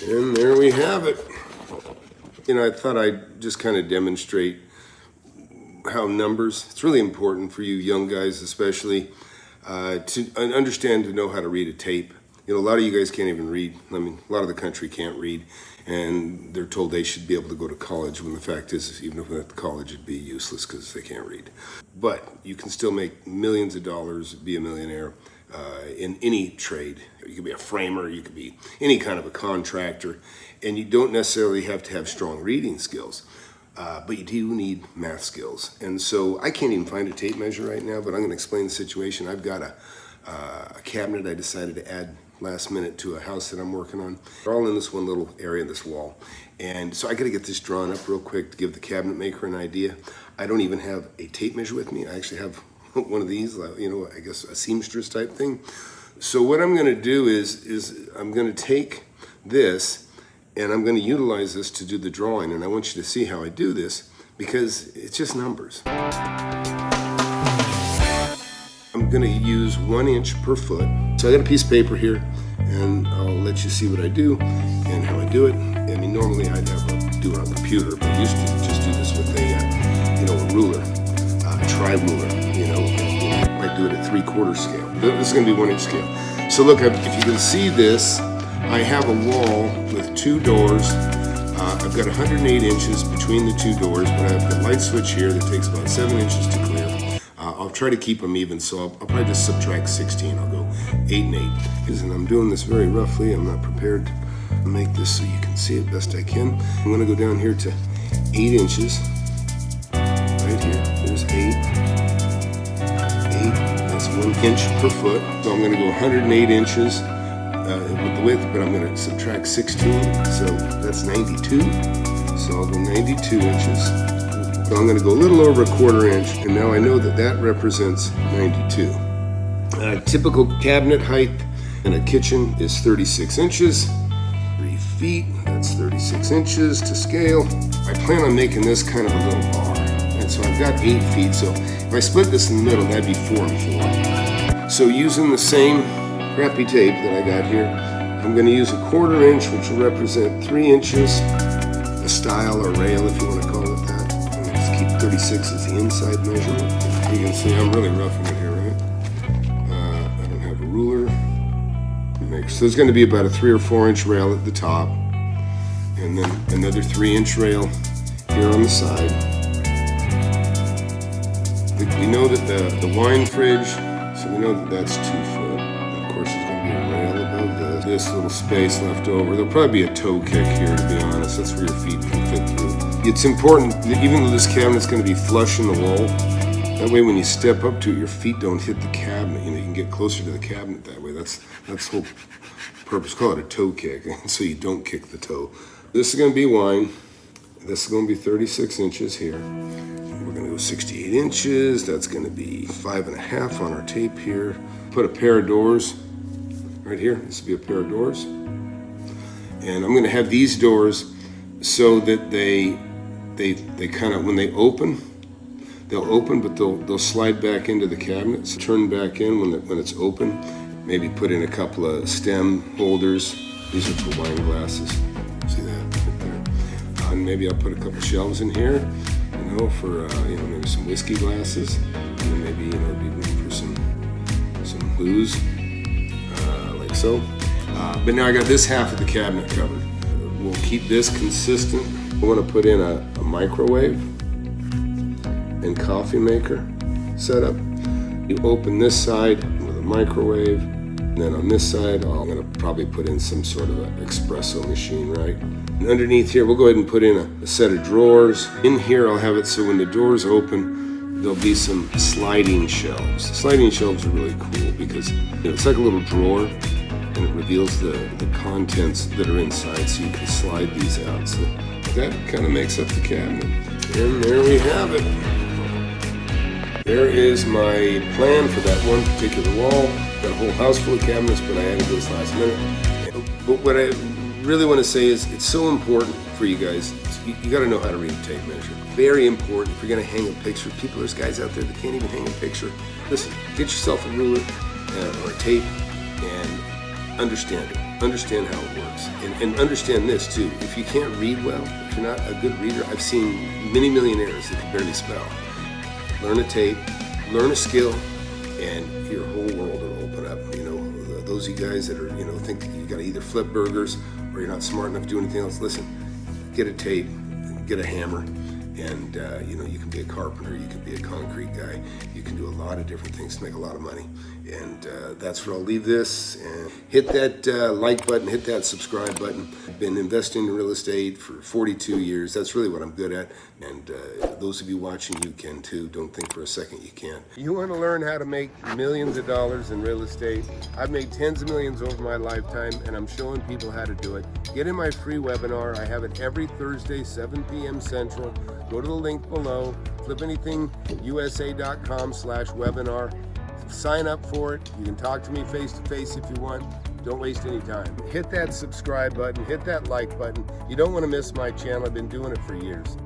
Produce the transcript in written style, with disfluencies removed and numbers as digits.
And there we have it. You know, I thought I'd just kind of demonstrate how numbers, it's really important for you young guys especially, to understand, to know how to read a tape. You know, a lot of you guys can't even read. I mean, a lot of the country can't read, and they're told they should be able to go to college, when the fact is, even if they're at college, it'd be useless because they can't read. But you can still make millions of dollars, be a millionaire in any trade. You could be a framer, you could be any kind of a contractor, and you don't necessarily have to have strong reading skills. But you do need math skills. And so I can't even find a tape measure right now, but I'm going to explain the situation. I've got a cabinet I decided to add last minute to a house that I'm working on. They're all in this one little area in this wall. And so I got to get this drawn up real quick to give the cabinet maker an idea. I don't even have a tape measure with me. I actually have one of these, you know, I guess a seamstress type thing. So what I'm going to do is I'm going to take this and I'm going to utilize this to do the drawing. And I want you to see how I do this because it's just numbers. I'm going to use 1 inch per foot. So I got a piece of paper here, and I'll let you see what I do and how I do it. I mean, normally I'd do it on a computer, but I used to just do this with a ruler, a tri-ruler, you know, and I might do it at 3/4 scale. This is going to be 1 inch scale. So look, if you can see this, I have a wall with 2 doors. I've got 108 inches between the 2 doors, but I have the light switch here that takes about 7 inches to clear. I'll try to keep them even, so I'll probably just subtract 16. I'll go 8 and 8. And I'm doing this very roughly. I'm not prepared to make this so you can see it best I can. I'm going to go down here to 8 inches. Right here. There's 8. 8. That's 1 inch per foot. So I'm going to go 108 inches with the width, but I'm going to subtract 16. So that's 92. So I'll go 92 inches. So I'm going to go a little over 1/4 inch, and now I know that that represents 92. Typical cabinet height in a kitchen is 36 inches. 3 feet, that's 36 inches to scale. I plan on making this kind of a little bar, and so I've got 8 feet, so if I split this in the middle, that'd be 4 and 4. So using the same crappy tape that I got here, I'm going to use 1/4 inch, which will represent 3 inches, a style or rail if you want to call it that. 36 is the inside measurement. You can see I'm really roughing it here, right? I don't have a ruler. So there's going to be about a 3 or 4 inch rail at the top, and then another 3 inch rail here on the side. We know that the wine fridge, so we know that that's 2 foot. And of course, there's going to be a rail above this little space left over. There'll probably be a toe kick here, to be honest. That's where your feet can fit through. It's important that even though this cabinet's going to be flush in the wall, that way when you step up to it, your feet don't hit the cabinet. You know, you can get closer to the cabinet that way. That's the whole purpose. Call it a toe kick, so you don't kick the toe. This is going to be wine. This is going to be 36 inches here. We're going to go 68 inches. That's going to be 5.5 on our tape here. Put a pair of doors right here. This will be a pair of doors. And I'm going to have these doors so that they kind of, when they open, they'll open, but they'll slide back into the cabinet. So turn back in when it's open. Maybe put in a couple of stem holders. These are for wine glasses. See that right there? And maybe I'll put a couple shelves in here, you know, for maybe some whiskey glasses, and then maybe be room for some booze, like so. But now I got this half of the cabinet covered. We'll keep this consistent. I want to put in a microwave and coffee maker setup. You open this side with a microwave, and then on this side, I'm going to probably put in some sort of an espresso machine, right? And underneath here, we'll go ahead and put in a set of drawers. In here, I'll have it so when the doors open, there'll be some sliding shelves. Sliding shelves are really cool because it's like a little drawer, and it reveals the contents that are inside, so you can slide these out. So that kind of makes up the cabinet. And there we have it. There is my plan for that one particular wall. Got a whole house full of cabinets, but I added this last minute. But what I really want to say is it's so important for you guys. You got to know how to read a tape measure. Very important if you're going to hang a picture. There's guys out there that can't even hang a picture. Listen, get yourself a ruler or a tape and understand it. understand how it works. And understand this too, if you can't read well, if you're not a good reader, I've seen many millionaires that can barely spell. Learn a tape, learn a skill, and your whole world will open up. You know, those of you guys that are, you know, think you gotta either flip burgers or you're not smart enough to do anything else, listen, get a tape, get a hammer, and you know, you can be a carpenter, you can be a concrete guy, you can do a lot of different things to make a lot of money. And that's where I'll leave this. And hit that like button, hit that subscribe button. I've been investing in real estate for 42 years. That's really what I'm good at. And those of you watching, you can too. Don't think for a second you can't. You want to learn how to make millions of dollars in real estate? I've made tens of millions over my lifetime, and I'm showing people how to do it. Get in my free webinar. I have it every Thursday, 7 p.m. Central. Go to the link below, flipanythingusa.com/webinar. Sign up for it. You can talk to me face to face if you want. Don't waste any time. Hit that subscribe button, hit that like button. You don't want to miss my channel. I've been doing it for years.